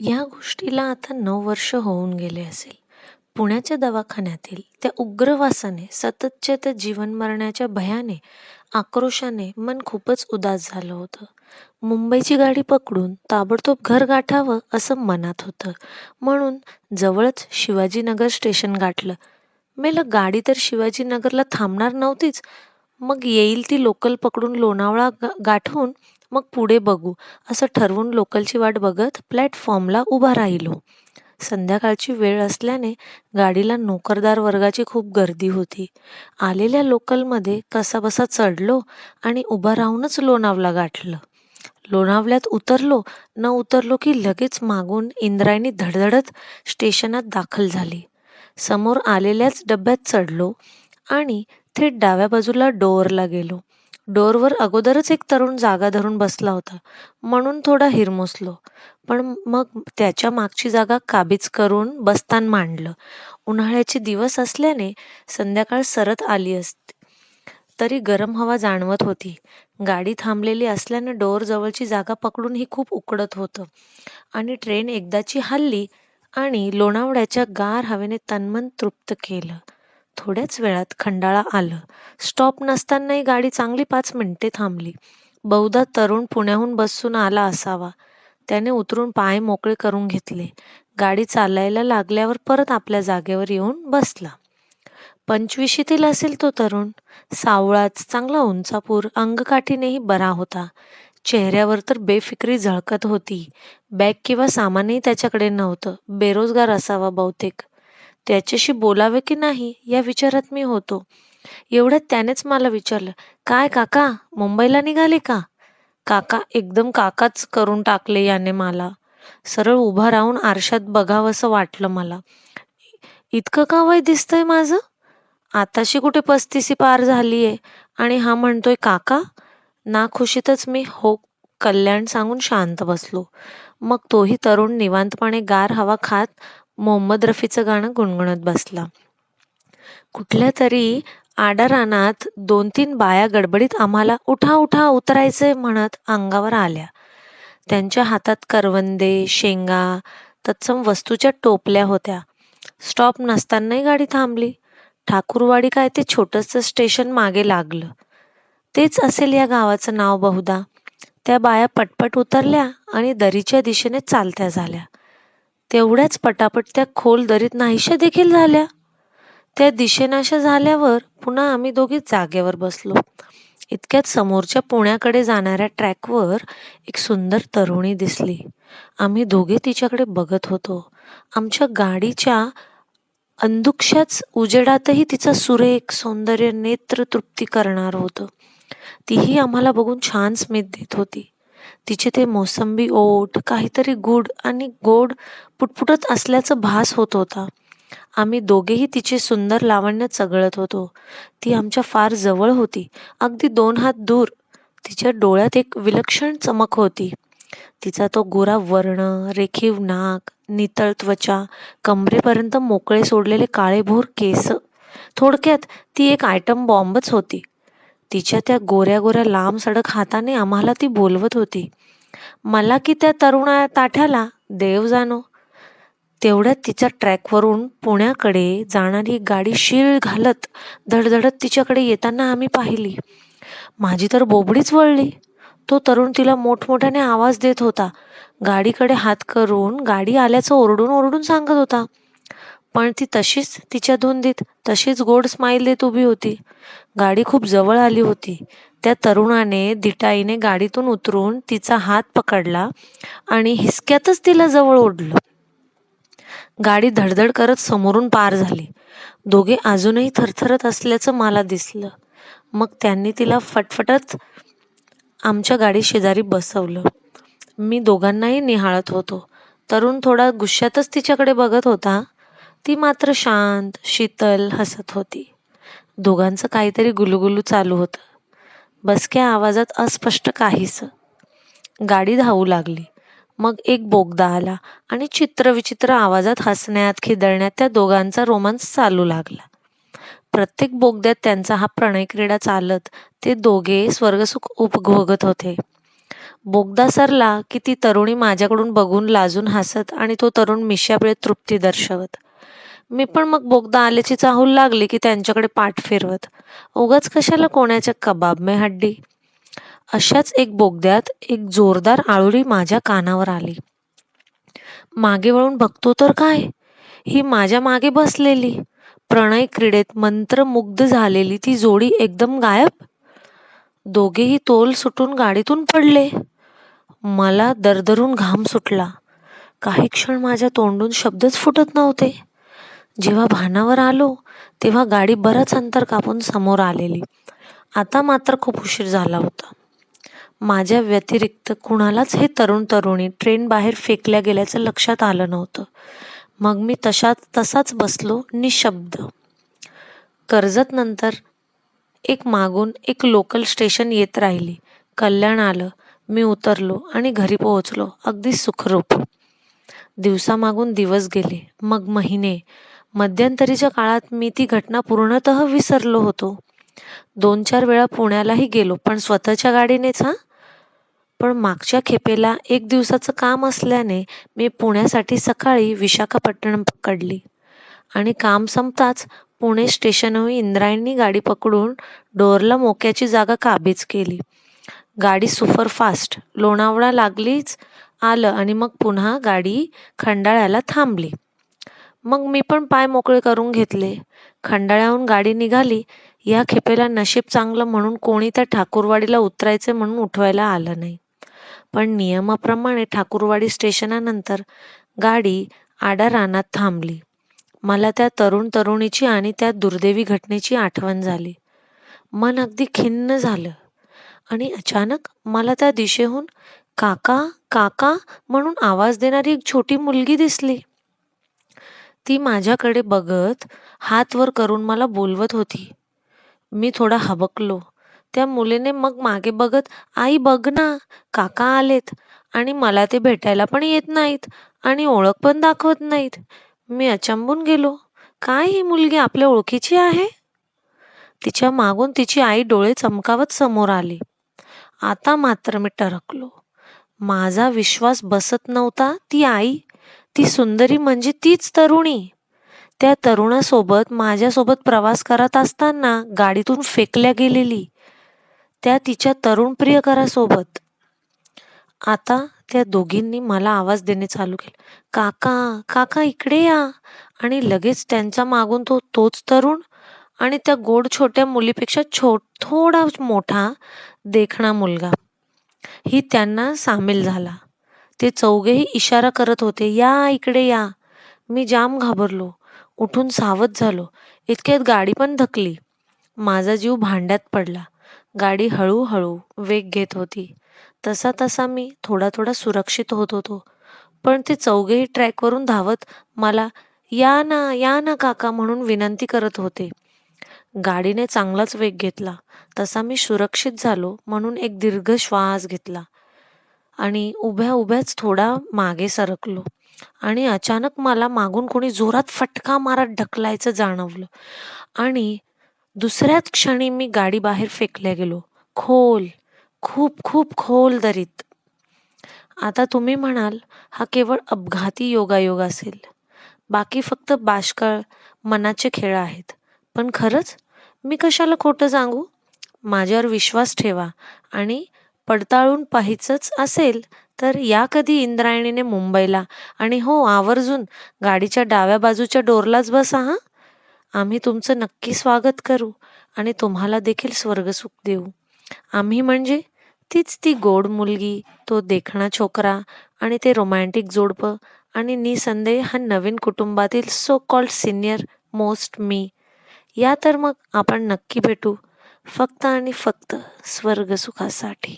या गोष्टीला आता 9 वर्ष होऊन गेले असेल. पुण्याच्या दवाखान्यातील त्या उग्र वासाने, सततच्या त्या जीवन मरणाच्या भयाने, आक्रोशाने मन खूपच उदास झालं होतं. मुंबईची गाडी पकडून ताबडतोब घर गाठावं असं मनात होतं. म्हणून जवळच शिवाजीनगर स्टेशन गाठलं. मेलं गाडी तर शिवाजीनगरला थांबणार नव्हतीच. मग येईल ती लोकल पकडून लोणावळा गाठून मग पुढे बघू असं ठरवून लोकलची वाट बघत प्लॅटफॉर्मला उभा राहिलो. संध्याकाळची वेळ असल्याने गाडीला नोकरदार वर्गाची खूप गर्दी होती. आलेल्या लोकलमध्ये कसाबसा चढलो आणि उभा राहूनच लोणावळा गाठलं. लोणावळ्यात उतरलो न उतरलो की लगेच मागून इंद्रायणी धडधडत स्टेशनात दाखल झाली. समोर आलेल्याच डब्यात चढलो आणि थेट डाव्या बाजूला डोअरला गेलो. डोअरवर अगोदरच एक तरुण जागा धरून बसला होता, म्हणून थोडा हिरमुसलो. पण मग त्याच्या मागची जागा काबीज करून बस्तान मांडलं. उन्हाळ्याचे दिवस असल्याने संध्याकाळ सरत आली असती, तरी गरम हवा जाणवत होती. गाडी थांबलेली असल्यानं डोअर जवळची जागा पकडून ही खूप उकडत होतं आणि ट्रेन एकदाची हलली आणि लोणावळ्याच्या गार हवेने तनमन तृप्त केलं. थोड्याच वेळात खंडाळा आलं. स्टॉप नसतानाही गाडी चांगली 5 मिनिटे थांबली. बहुधा तरुण पुण्याहून बसून आला असावा. त्याने उतरून पाय मोकळे करून घेतले. गाडी चालायला लागल्यावर परत आपल्या जागेवर येऊन बसला. 25शीतील असेल तो तरुण. सावळाच, चांगला उंचापूर, अंगकाठीनेही बरा होता. चेहऱ्यावर तर बेफिक्री झळकत होती. बॅग किंवा सामानही त्याच्याकडे नव्हतं. बेरोजगार असावा बहुतेक. त्याच्याशी बोलावे की नाही या विचारात मी होतो. एवढ्यात त्यानेच मला विचारलं, "काय काका, मुंबईला निघाले का?" काका, एकदम काकाच करून टाकले याने मला. सरळ उभा राहून आरशात बघावंसं वाटलं मला. इतकं का वय दिसतंय माझं? आताशी कुठे 35 पार झालीये आणि हा म्हणतोय काका? नाखुशीतच मी हो कल्याण सांगून शांत बसलो. मग तोही तरुण निवांतपणे गार हवा खात मोहम्मद रफीचं गाणं गुणगुणत बसला. कुठल्या तरी आडारानात 2-3 बाया गडबडीत आम्हाला उठा उठा उतरायचंय म्हणत अंगावर आल्या. त्यांच्या हातात करवंदे, शेंगा, तत्सम वस्तूच्या टोपल्या होत्या. स्टॉप नसतानाही गाडी थांबली. ठाकूरवाडी काय ते छोटंसं स्टेशन मागे लागलं. तेच असेल या गावाचं नाव बहुधा. त्या बाया पटपट उतरल्या आणि दरीच्या दिशेने चालत्या झाल्या. तेवढ्याच पटापट त्या खोल दरीत नाहीशा देखील झाल्या. त्या दिशेनाशा झाल्यावर पुन्हा आम्ही दोघे जागेवर बसलो. इतक्यात समोरच्या पुण्याकडे जाणाऱ्या ट्रॅकवर एक सुंदर तरुणी दिसली. आम्ही दोघे तिच्याकडे बघत होतो. आमच्या गाडीच्या अंधुकशाच उजेडातही तिचं सुरेख सौंदर्य नेत्रतृप्ती करणार होतं. तीही आम्हाला बघून छान स्मित देत होती. तिचे ते मोसंबी ओठ काहीतरी गूढ आणि गोड पुटपुटत असल्याचा भास होत होता. आम्ही दोघेही तिचे सुंदर लावण्य चघळत होतो. ती आमच्या फार जवळ होती, अगदी 2 हात दूर. तिच्या डोळ्यात एक विलक्षण चमक होती. तिचा तो गोरा वर्ण, रेखीव नाक, नितळ त्वचा, कमरेपर्यंत मोकळे सोडलेले काळेभोर केस. थोडक्यात ती एक आयटम बॉम्बच होती. तिच्या त्या गोऱ्या गोऱ्या लांब सडक हाताने आम्हाला ती बोलवत होती. मला की त्या तरुणा ताठ्याला देव जाणो. तेवढ्यात तिच्या ट्रॅकवरून पुण्याकडे जाणारी गाडी शीळ घालत धडधडत तिच्याकडे येताना आम्ही पाहिली. माझी तर बोबडीच वळली. तो तरुण तिला मोठमोठ्याने आवाज देत होता. गाडीकडे हात करून गाडी आल्याचं ओरडून ओरडून सांगत होता. पण ती तशीच तिच्या धुंदीत तशीच गोड स्माईल देत उभी होती. गाडी खूप जवळ आली होती. त्या तरुणाने धिटाईने गाडीतून उतरून तिचा हात पकडला आणि हिसक्यातच तिला जवळ ओढलं. गाडी धडधड करत समोरून पार झाली. दोघे अजूनही थरथरत असल्याचं मला दिसलं. मग त्यांनी तिला फटफटत आमच्या गाडी शेजारी बसवलं. मी दोघांनाही निहाळत होतो. तरुण थोडा गुस्स्यातच तिच्याकडे बघत होता. ती मात्र शांत, शीतल हसत होती. दोघांचं काहीतरी गुलुगुलू चालू होतं. बसक्या आवाजात अस्पष्ट काहीसं. गाडी धावू लागली. मग एक बोगदा आला आणि चित्रविचित्र आवाजात हसण्यात खिदळण्यात त्या दोघांचा रोमांस चालू लागला. प्रत्येक बोगद्यात त्यांचा हा प्रणयक्रीडा चालत ते दोघे स्वर्गसुख उपभोगत होते. बोगदा सरला की ती तरुणी माझ्याकडून बघून लाजून हसत आणि तो तरुण मिश्यावेळी तृप्ती दर्शवत. मी पण मग बोगदा आल्याची चाहूल लागली की त्यांच्याकडे पाठ फिरवत, उगाच कशाला कोणाच्या कबाब में हड्डी. अशाच एक बोगद्यात एक जोरदार आळुरी माझ्या कानावर आली. मागे वळून बघतो तर काय, ही माझ्या मागे बसलेली प्रणय क्रीडेत मंत्रमुग्ध झालेली ती जोडी एकदम गायब. दोघेही तोल सुटून गाडीतून पडले. मला दरदरून घाम सुटला. काही क्षण माझ्या तोंडून शब्दच फुटत नव्हते. जेव्हा भानावर आलो तेव्हा गाडी बरंच अंतर कापून समोर आलेली. आता मात्र खूप उशीर झाला होता. माझ्या व्यतिरिक्त कुणालाच हे तरुण तरुणी ट्रेन बाहेर फेकल्या गेल्याचं लक्षात आलं नव्हतं. मग मी तसाच बसलो निशब्द. कर्जत नंतर एक मागून एक लोकल स्टेशन येत राहिली. कल्याण आलं. मी उतरलो आणि घरी पोहोचलो अगदी सुखरूप. दिवसामागून दिवस गेले, मग महिने. मध्यंतरीच्या काळात मी ती घटना पूर्णतः विसरलो होतो. 2-4 वेळा पुण्यालाही गेलो, पण स्वतःच्या गाडीनेच हा. पण मागच्या खेपेला 1 दिवसाचं काम असल्याने मी पुण्यासाठी सकाळी विशाखापट्टणम पकडली आणि काम संपताच पुणे स्टेशनहून इंद्रायणी गाडी पकडून डोरला मोक्याची जागा काबीज केली. गाडी सुपरफास्ट लोणावळा लागलीच आलं आणि मग पुन्हा गाडी खंडाळ्याला थांबली. मग मी पण पाय मोकळे करून घेतले. खंडाळ्याहून गाडी निघाली. या खेपेला नशीब चांगलं म्हणून कोणी त्या ठाकूरवाडीला उतरायचे म्हणून उठवायला आलं नाही. पण नियमाप्रमाणे ठाकूरवाडी स्टेशनानंतर गाडी आडा रानात थांबली. मला त्या तरुण तरुणीची आणि त्या दुर्दैवी घटनेची आठवण झाली. मन अगदी खिन्न झालं आणि अचानक मला त्या दिशेहून काका काका म्हणून आवाज देणारी एक छोटी मुलगी दिसली. ती माझ्याकडे बघत हात वर करून मला बोलवत होती. मी थोडा हबकलो. त्या मुलीने मग मागे बघत, आई बघ ना, काका आलेत आणि मला ते भेटायला पण येत नाहीत आणि ओळख पण दाखवत नाहीत. मी अचंबून गेलो. काय ही मुलगी आपल्या ओळखीची आहे? तिच्या मागून तिची आई डोळे चमकावत समोर आली. आता मात्र मी टरकलो. माझा विश्वास बसत नव्हता. ती आई, ती सुंदरी म्हणजे तीच तरुणी. त्या तरुणासोबत माझ्यासोबत प्रवास करत असताना गाडीतून फेकल्या गेलेली त्या तिच्या तरुण प्रियकरासोबत. आता त्या दोघींनी मला आवाज देणे चालू केले. काका काका इकडे या. आणि लगेच त्यांचा मागून तोच तरुण आणि त्या गोड छोट्या मुलीपेक्षा थोडा मोठा देखणा मुलगा ही त्यांना सामील झाला. ते चौघेही इशारा करत होते, या इकडे या. मी जाम घाबरलो. उठून सावध झालो. इतक्यात गाडी पण थकली. माझा जीव भांड्यात पडला. गाडी हळूहळू वेग घेत होती. तसा तसा मी थोडा थोडा सुरक्षित होत होतो. पण ते चौघेही ट्रॅकवरून धावत मला या ना काका म्हणून विनंती करत होते. गाडीने चांगलाच वेग घेतला. तसा मी सुरक्षित झालो म्हणून एक दीर्घ श्वास घेतला आणि उभ्या उभ्याच थोडा मागे सरकलो आणि अचानक मला मागून कोणी जोरात फटका मारत ढकलायचं जाणवलं आणि दुसऱ्याच क्षणी मी गाडी बाहेर फेकल्या गेलो. खोल, खूप खूप खोल दरीत. आता तुम्ही म्हणाल, हा केवळ अपघाती योगायोग असेल. बाकी फक्त बाष्कळ मनाचे खेळ आहेत. पण खरंच मी कशाला खोटं सांगू? माझ्यावर विश्वास ठेवा आणि पडताळून पाहायचंच असेल तर या कधी इंद्रायणीने मुंबईला आणि हो आवर्जून गाडीच्या डाव्या बाजूच्या डोरलाच बसा हां. आम्ही तुमचं नक्की स्वागत करू आणि तुम्हाला देखील स्वर्गसुख देऊ. आम्ही म्हणजे तीच ती गोड मुलगी, तो देखणा छोकरा आणि ते रोमॅन्टिक जोडपं आणि निसंदेह हा नवीन कुटुंबातील सो कॉल्ड सिनियर मोस्ट मी. या तर मग आपण नक्की भेटू फक्त आणि फक्त स्वर्गसुखासाठी.